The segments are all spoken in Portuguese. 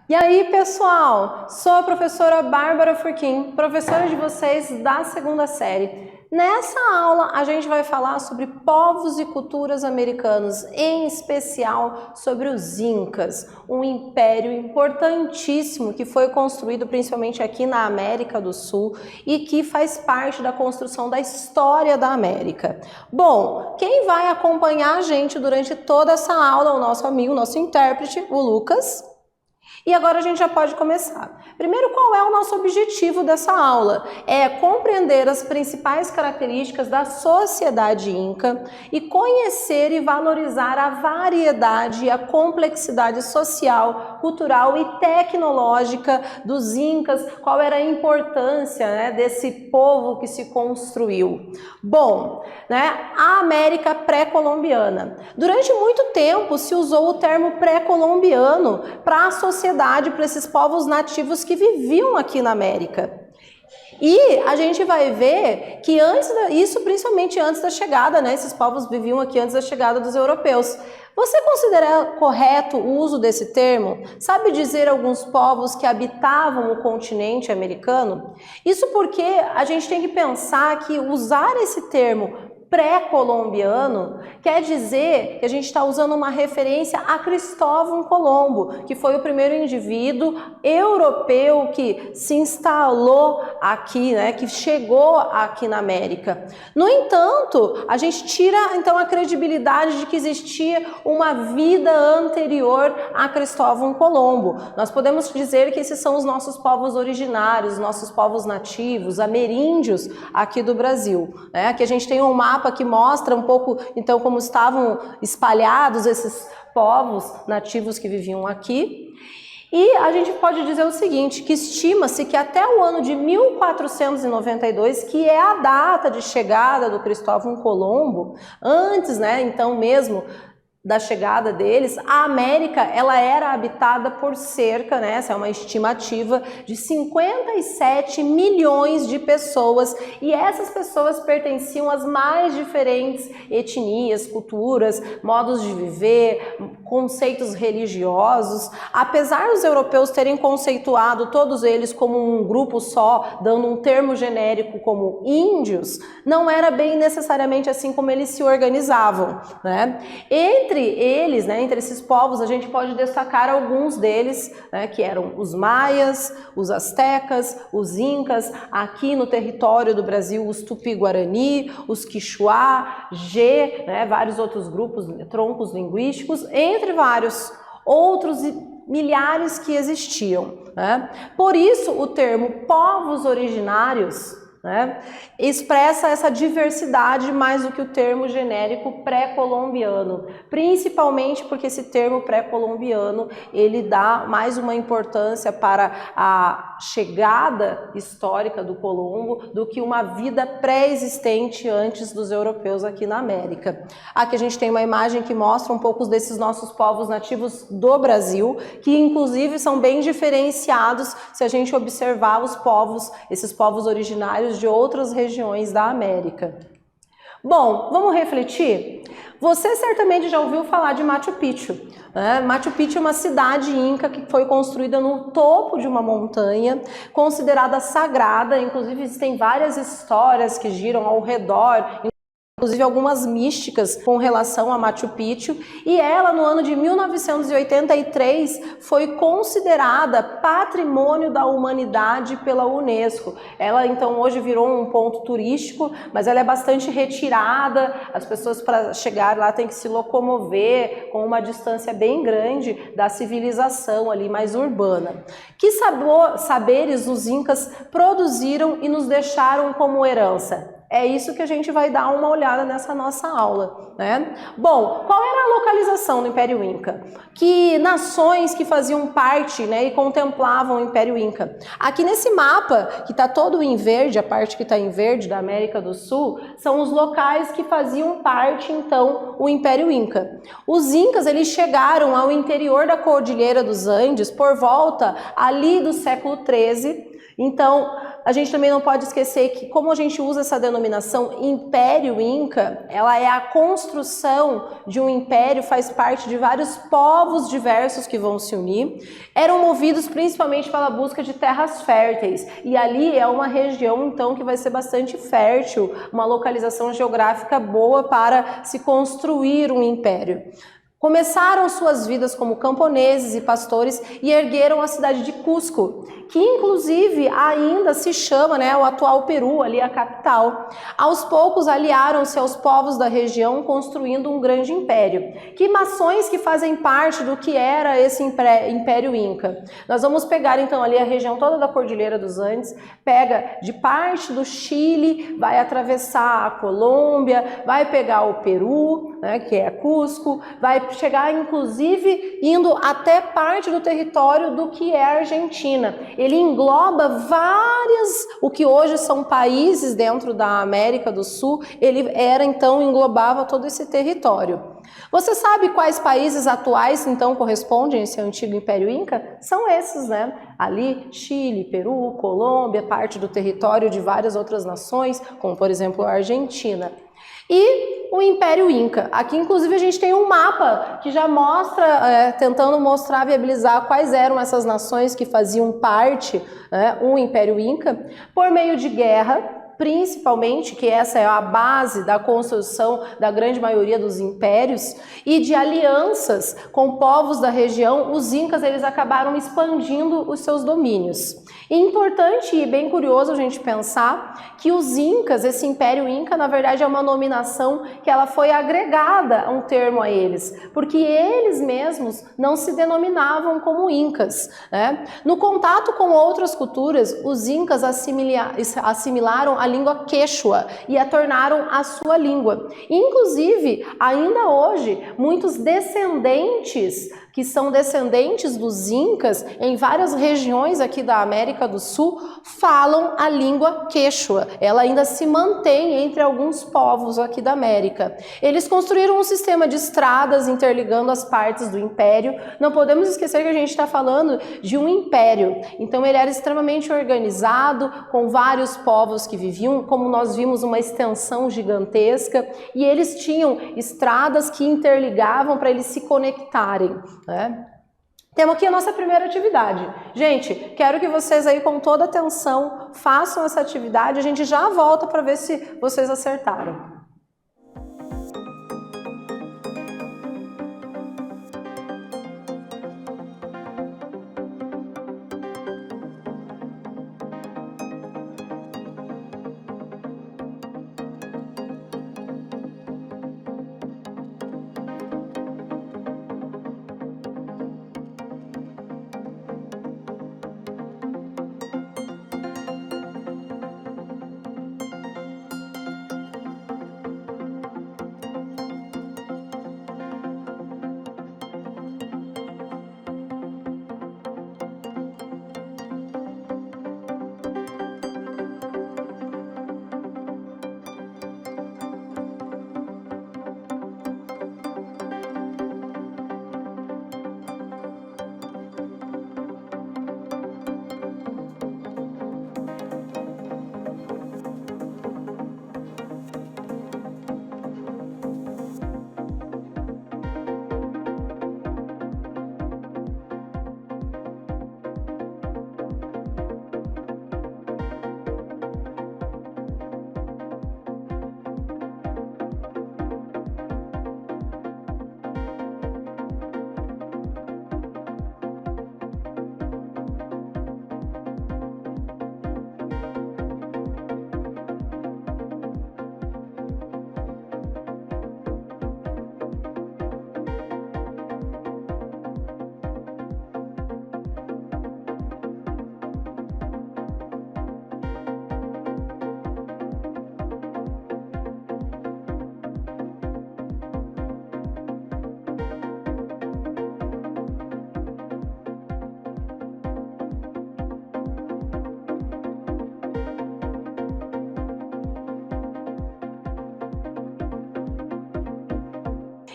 E aí, pessoal? Sou a professora Bárbara Furquim, professora de vocês da segunda série. Nessa aula, a gente vai falar sobre povos e culturas americanos, em especial sobre os Incas, um império importantíssimo que foi construído principalmente aqui na América do Sul e que faz parte da construção da história da América. Bom, quem vai acompanhar a gente durante toda essa aula é o nosso amigo, nosso intérprete, o Lucas. E agora a gente já pode começar. Primeiro, qual é o nosso objetivo dessa aula? É compreender as principais características da sociedade inca e conhecer e valorizar a variedade e a complexidade social, cultural e tecnológica dos incas, qual era a importância, desse povo que se construiu. Bom, a América pré-colombiana. Durante muito tempo se usou o termo pré-colombiano para associar para esses povos nativos que viviam aqui na América. E a gente vai ver que isso principalmente antes da chegada, esses povos viviam aqui antes da chegada dos europeus. Você considera correto o uso desse termo? Sabe dizer alguns povos que habitavam o continente americano? Isso porque a gente tem que pensar que usar esse termo pré-colombiano quer dizer que a gente está usando uma referência a Cristóvão Colombo, que foi o primeiro indivíduo europeu que se instalou aqui, que chegou aqui na América. No entanto, a gente tira então a credibilidade de que existia uma vida anterior a Cristóvão Colombo. Nós podemos dizer que esses são os nossos povos originários, nossos povos nativos, ameríndios aqui do Brasil. Aqui a gente tem um mapa que mostra um pouco, então, como estavam espalhados esses povos nativos que viviam aqui. E a gente pode dizer o seguinte, que estima-se que até o ano de 1492, que é a data de chegada do Cristóvão Colombo, antes, então mesmo da chegada deles, a América ela era habitada por cerca, essa é uma estimativa, de 57 milhões de pessoas, e essas pessoas pertenciam às mais diferentes etnias, culturas, modos de viver, conceitos religiosos. Apesar dos europeus terem conceituado todos eles como um grupo só, dando um termo genérico como índios, não era bem necessariamente assim como eles se organizavam, Entre eles, entre esses povos, a gente pode destacar alguns deles, que eram os maias, os astecas, os incas, aqui no território do Brasil, os tupi-guarani, os quixuá, Gê, vários outros grupos, troncos linguísticos, entre vários outros milhares que existiam. Por isso, o termo povos originários expressa essa diversidade mais do que o termo genérico pré-colombiano, principalmente porque esse termo pré-colombiano ele dá mais uma importância para a chegada histórica do Colombo do que uma vida pré-existente antes dos europeus aqui na América. Aqui a gente tem uma imagem que mostra um pouco desses nossos povos nativos do Brasil, que inclusive são bem diferenciados se a gente observar esses povos originários de outras regiões da América. Bom, vamos refletir? Você certamente já ouviu falar de Machu Picchu. Machu Picchu é uma cidade inca que foi construída no topo de uma montanha, considerada sagrada, inclusive existem várias histórias que giram ao redor, inclusive algumas místicas com relação a Machu Picchu, e ela no ano de 1983 foi considerada Patrimônio da Humanidade pela Unesco. Ela então hoje virou um ponto turístico, mas ela é bastante retirada, as pessoas para chegar lá têm que se locomover com uma distância bem grande da civilização ali mais urbana. Que saberes os incas produziram e nos deixaram como herança? É isso que a gente vai dar uma olhada nessa nossa aula, Bom, qual era a localização do Império Inca? Que nações que faziam parte, e contemplavam o Império Inca? Aqui nesse mapa, que está todo em verde, a parte que está em verde da América do Sul, são os locais que faziam parte, então, o Império Inca. Os Incas, eles chegaram ao interior da Cordilheira dos Andes por volta ali do século XIII, então, a gente também não pode esquecer que, como a gente usa essa denominação Império Inca, ela é a construção de um império, faz parte de vários povos diversos que vão se unir. Eram movidos principalmente pela busca de terras férteis, e ali é uma região, então, que vai ser bastante fértil, uma localização geográfica boa para se construir um império. Começaram suas vidas como camponeses e pastores e ergueram a cidade de Cusco, que inclusive ainda se chama, o atual Peru, ali a capital. Aos poucos aliaram-se aos povos da região, construindo um grande império. Que nações que fazem parte do que era esse Império Inca? Nós vamos pegar então ali a região toda da Cordilheira dos Andes, pega de parte do Chile, vai atravessar a Colômbia, vai pegar o Peru, que é Cusco, vai chegar inclusive indo até parte do território do que é a Argentina. Ele engloba o que hoje são países dentro da América do Sul, ele englobava todo esse território. Você sabe quais países atuais então correspondem a esse antigo Império Inca? São esses, Ali, Chile, Peru, Colômbia, parte do território de várias outras nações, como por exemplo a Argentina. E o Império Inca. Aqui, inclusive, a gente tem um mapa que já mostra, tentando mostrar, viabilizar quais eram essas nações que faziam parte, o Império Inca, por meio de guerra, principalmente, que essa é a base da construção da grande maioria dos impérios, e de alianças com povos da região. Os incas eles acabaram expandindo os seus domínios. E importante e bem curioso a gente pensar que os incas, esse Império Inca, na verdade é uma nominação que ela foi agregada a um termo a eles, porque eles mesmos não se denominavam como incas. No contato com outras culturas, os incas assimilaram a língua quechua e a tornaram a sua língua. Inclusive, ainda hoje, muitos descendentes que são descendentes dos incas em várias regiões aqui da América do Sul falam a língua quechua. Ela ainda se mantém entre alguns povos aqui da América. Eles construíram um sistema de estradas interligando as partes do império. Não podemos esquecer que a gente está falando de um império. Então ele era extremamente organizado, com vários povos que viviam, como nós vimos, uma extensão gigantesca, e eles tinham estradas que interligavam para eles se conectarem. Temos aqui a nossa primeira atividade. Gente, quero que vocês aí com toda atenção façam essa atividade. A gente já volta para ver se vocês acertaram.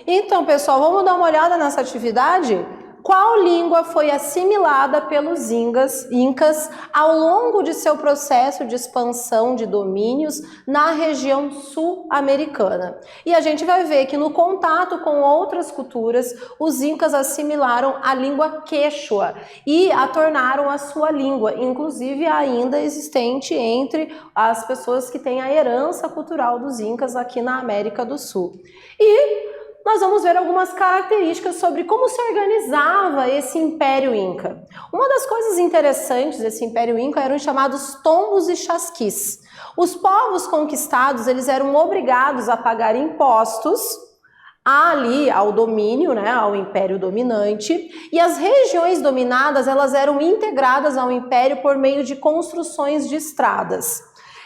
Então, pessoal, vamos dar uma olhada nessa atividade? Qual língua foi assimilada pelos incas ao longo de seu processo de expansão de domínios na região sul-americana? E a gente vai ver que no contato com outras culturas, os incas assimilaram a língua quechua e a tornaram a sua língua, inclusive ainda existente entre as pessoas que têm a herança cultural dos incas aqui na América do Sul. E nós vamos ver algumas características sobre como se organizava esse Império Inca. Uma das coisas interessantes desse Império Inca eram os chamados tombos e chasquis. Os povos conquistados, eles eram obrigados a pagar impostos ali ao domínio, né, ao império dominante, e as regiões dominadas, elas eram integradas ao império por meio de construções de estradas.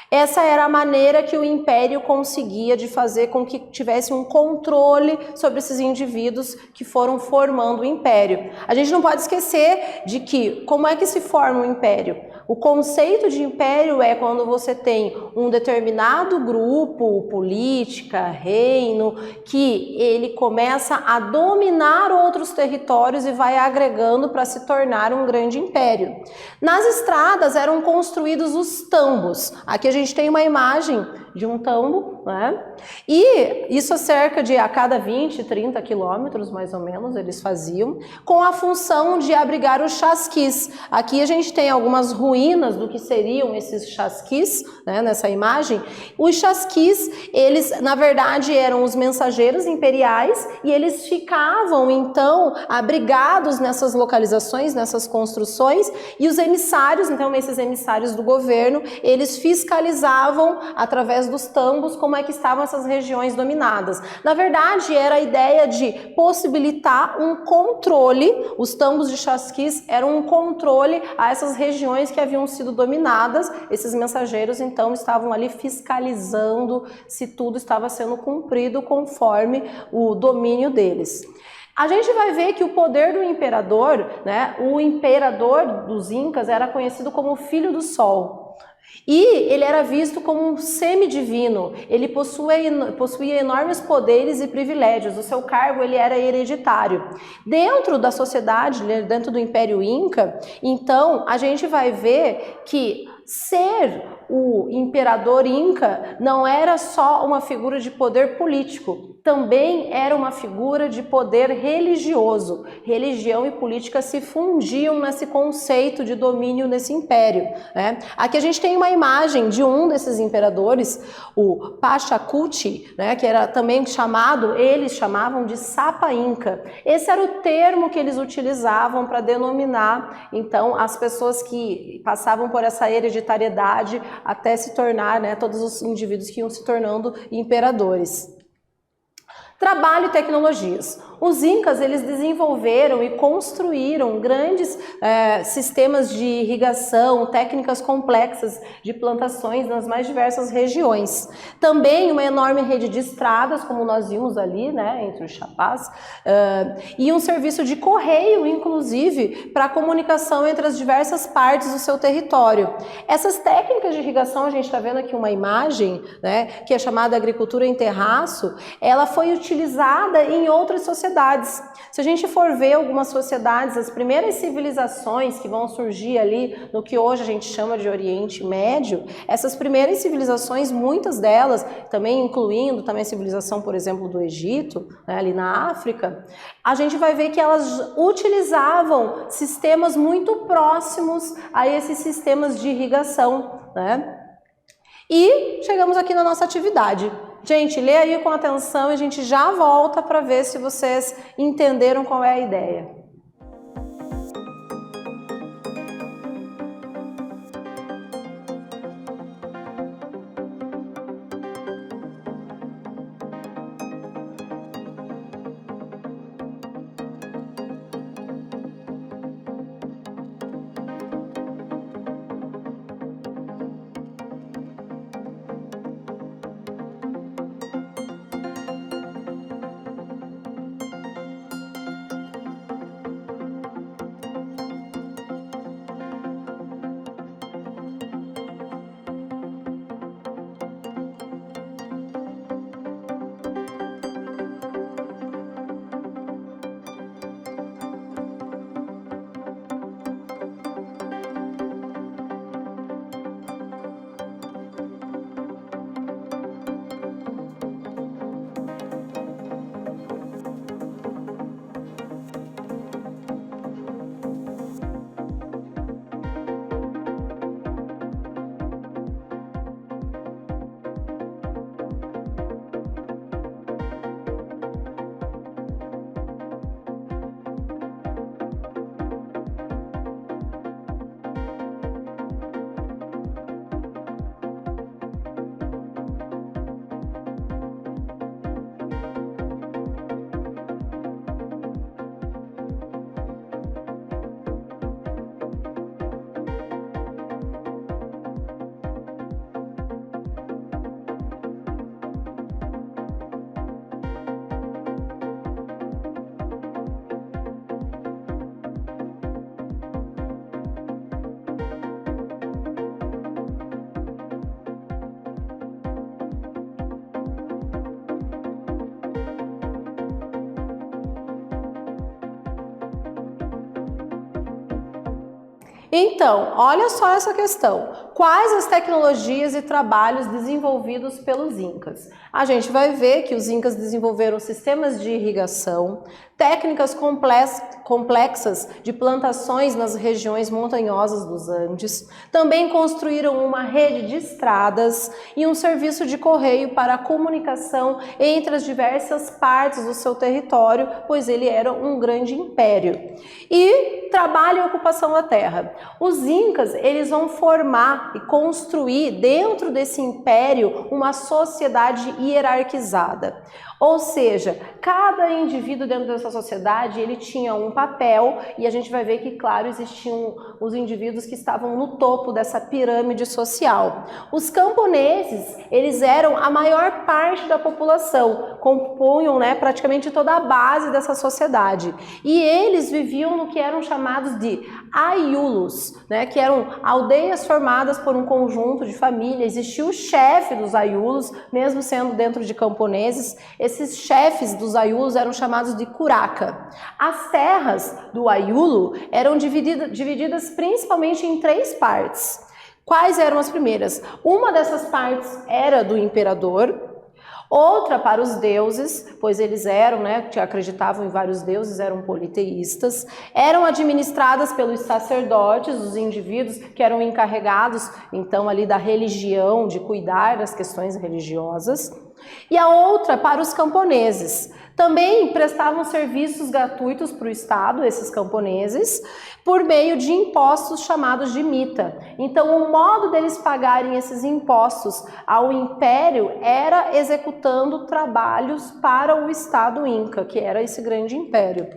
Essa era a maneira que o império conseguia de fazer com que tivesse um controle sobre esses indivíduos que foram formando o império. A gente não pode esquecer de que, como é que se forma um império? O conceito de império é quando você tem um determinado grupo, política, reino, que ele começa a dominar outros territórios e vai agregando para se tornar um grande império. Nas estradas eram construídos os tambos. Aqui a gente tem uma imagem de um tambo, né? E isso a cada 20, 30 quilômetros, mais ou menos, eles faziam, com a função de abrigar os chasquis. Aqui a gente tem algumas ruínas do que seriam esses chasquis, né, nessa imagem. Os chasquis, eles, na verdade, eram os mensageiros imperiais e eles ficavam, então, abrigados nessas localizações, nessas construções, e os emissários, então, esses emissários do governo, eles fiscalizavam, através dos tambos, como é que estavam essas regiões dominadas. Na verdade, era a ideia de possibilitar um controle, os tambos de chasquis eram um controle a essas regiões que haviam sido dominadas. Esses mensageiros, então, estavam ali fiscalizando se tudo estava sendo cumprido conforme o domínio deles. A gente vai ver que o poder do imperador, né, o imperador dos incas era conhecido como o Filho do Sol. E ele era visto como um semidivino, ele possuía enormes poderes e privilégios, o seu cargo ele era hereditário. Dentro da sociedade, dentro do Império Inca, então a gente vai ver que ser o imperador Inca não era só uma figura de poder político, também era uma figura de poder religioso. Religião e política se fundiam nesse conceito de domínio nesse império, né? Aqui a gente tem uma imagem de um desses imperadores, o Pachacuti, né, que era também chamado, eles chamavam de Sapa Inca. Esse era o termo que eles utilizavam para denominar, então, as pessoas que passavam por essa hereditariedade até se tornar, né, todos os indivíduos que iam se tornando imperadores. Trabalho e tecnologias. Os incas, eles desenvolveram e construíram grandes sistemas de irrigação, técnicas complexas de plantações nas mais diversas regiões. Também uma enorme rede de estradas, como nós vimos ali, né, entre os chapás, e um serviço de correio, inclusive, para a comunicação entre as diversas partes do seu território. Essas técnicas de irrigação, a gente está vendo aqui uma imagem, né, que é chamada agricultura em terraço, ela foi utilizada em outras sociedades. Se a gente for ver algumas sociedades, as primeiras civilizações que vão surgir ali no que hoje a gente chama de Oriente Médio, essas primeiras civilizações, muitas delas, também incluindo também a civilização, por exemplo, do Egito, né, ali na África, a gente vai ver que elas utilizavam sistemas muito próximos a esses sistemas de irrigação, né? E chegamos aqui na nossa atividade. Gente, lê aí com atenção e a gente já volta para ver se vocês entenderam qual é a ideia. Então, olha só essa questão. Quais as tecnologias e trabalhos desenvolvidos pelos Incas? A gente vai ver que os Incas desenvolveram sistemas de irrigação, técnicas complexas de plantações nas regiões montanhosas dos Andes, também construíram uma rede de estradas e um serviço de correio para a comunicação entre as diversas partes do seu território, pois ele era um grande império. E trabalho e ocupação da terra. Os Incas, eles vão formar e construir dentro desse império uma sociedade hierarquizada. Ou seja, cada indivíduo dentro dessa sociedade, ele tinha um papel e a gente vai ver que, claro, existiam os indivíduos que estavam no topo dessa pirâmide social. Os camponeses, eles eram a maior parte da população, compunham, né, praticamente toda a base dessa sociedade. E eles viviam no que eram chamados de aiulos, né, que eram aldeias formadas por um conjunto de famílias. Existia o chefe dos aiulos, mesmo sendo dentro de camponeses. Esses chefes dos aiulos eram chamados de curaca. As terras do aiulo eram divididas principalmente em 3 partes. Quais eram as primeiras? Uma dessas partes era do imperador, outra para os deuses, pois eles eram, né, que acreditavam em vários deuses, eram politeístas, eram administradas pelos sacerdotes, os indivíduos que eram encarregados, então, ali da religião, de cuidar das questões religiosas, e a outra para os camponeses. Também prestavam serviços gratuitos para o Estado, esses camponeses, por meio de impostos chamados de mita. Então, o modo deles pagarem esses impostos ao Império era executando trabalhos para o Estado Inca, que era esse grande império.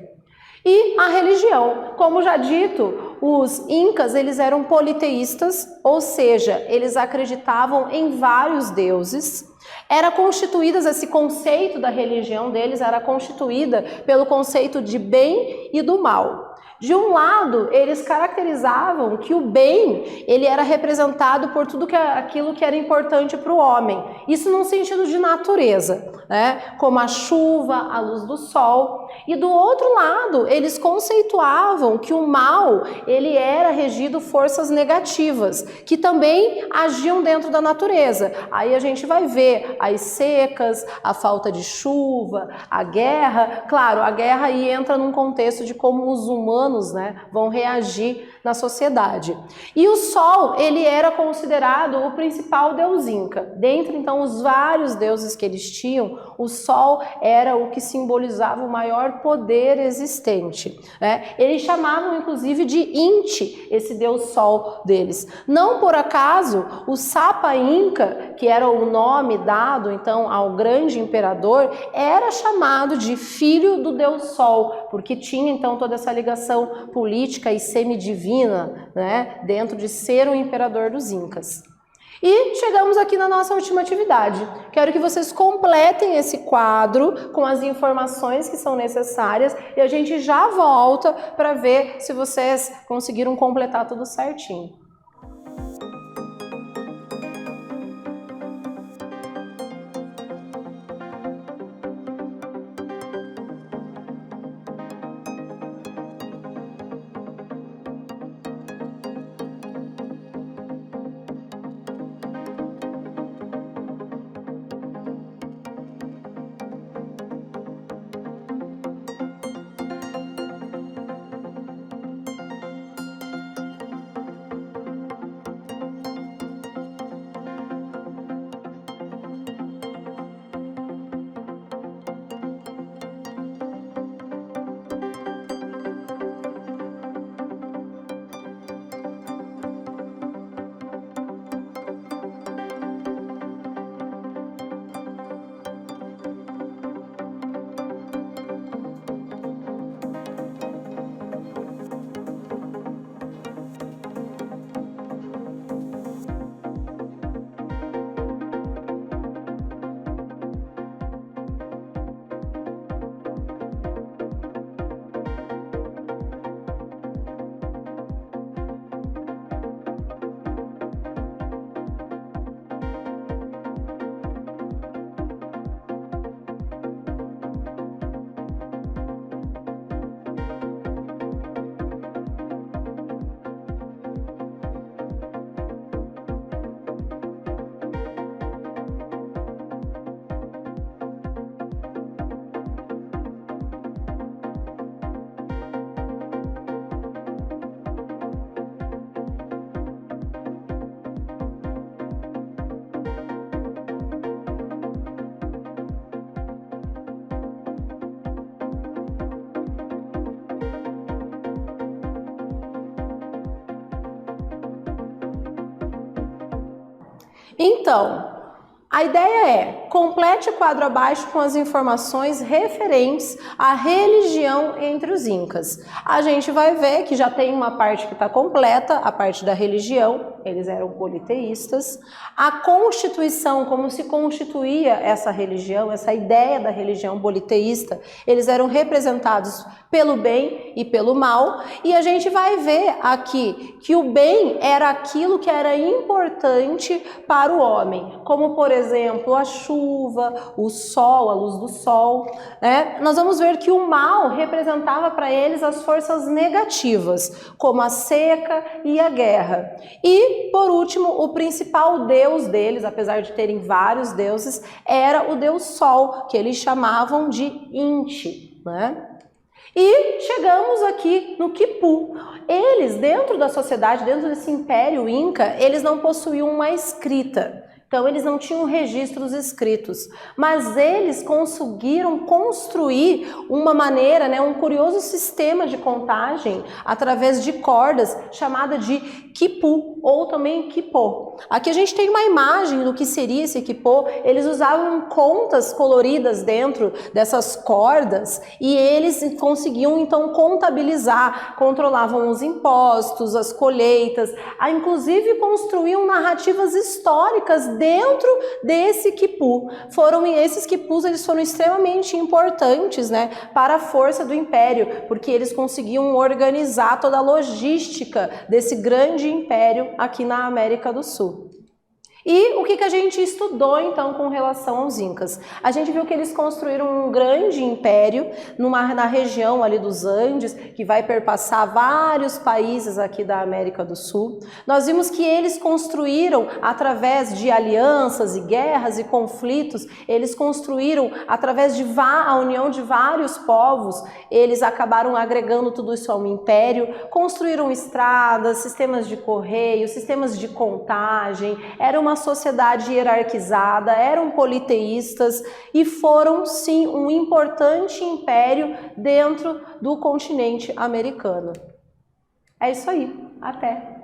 E a religião, como já dito, os Incas, eles eram politeístas, ou seja, eles acreditavam em vários deuses. Era constituídas, esse conceito da religião deles era constituída pelo conceito de bem e do mal. De um lado, eles caracterizavam que o bem, ele era representado por tudo aquilo que era importante para o homem. Isso num sentido de natureza, né? Como a chuva, a luz do sol. E do outro lado, eles conceituavam que o mal, ele era regido forças negativas, que também agiam dentro da natureza. Aí a gente vai ver as secas, a falta de chuva, a guerra. Claro, a guerra aí entra num contexto de como os humanos, né, vão reagir na sociedade. E o Sol, ele era considerado o principal deus Inca. Dentre, então, os vários deuses que eles tinham, o Sol era o que simbolizava o maior poder existente, né? Eles chamavam, inclusive, de Inti, esse deus Sol deles. Não por acaso, o Sapa Inca, que era o nome dado, então, ao grande imperador, era chamado de filho do deus Sol, porque tinha, então, toda essa ligação política e semidivina, né, dentro de ser o imperador dos Incas. E chegamos aqui na nossa última atividade. Quero que vocês completem esse quadro com as informações que são necessárias e a gente já volta para ver se vocês conseguiram completar tudo certinho. Então, a ideia é, complete o quadro abaixo com as informações referentes à religião entre os incas. A gente vai ver que já tem uma parte que está completa, a parte da religião, eles eram politeístas. A constituição, como se constituía essa religião, essa ideia da religião politeísta, eles eram representados pelo bem e pelo mal. E a gente vai ver aqui que o bem era aquilo que era importante para o homem, como por exemplo a chuva, o sol, a luz do sol, né? Nós vamos ver que o mal representava para eles as forças negativas, como a seca e a guerra. E, por último, o principal deus deles, apesar de terem vários deuses, era o deus Sol, que eles chamavam de Inti, né? E chegamos aqui no Quipu. Eles, dentro da sociedade, dentro desse império Inca, eles não possuíam uma escrita. Então, eles não tinham registros escritos, mas eles conseguiram construir uma maneira, né, um curioso sistema de contagem através de cordas chamada de quipu, ou também quipô. Aqui a gente tem uma imagem do que seria esse quipô. Eles usavam contas coloridas dentro dessas cordas e eles conseguiam então contabilizar, controlavam os impostos, as colheitas, inclusive construíam narrativas históricas dentro desse quipu. Esses quipus, eles foram extremamente importantes, né, para a força do império, porque eles conseguiam organizar toda a logística desse grande império aqui na América do Sul. E o que a gente estudou então com relação aos incas? A gente viu que eles construíram um grande império na região ali dos Andes, que vai perpassar vários países aqui da América do Sul. Nós vimos que eles construíram através de alianças e guerras e conflitos, eles construíram através de a união de vários povos, eles acabaram agregando tudo isso ao império, construíram estradas, sistemas de correio, sistemas de contagem, era uma sociedade hierarquizada, eram politeístas e foram sim um importante império dentro do continente americano. É isso aí, até!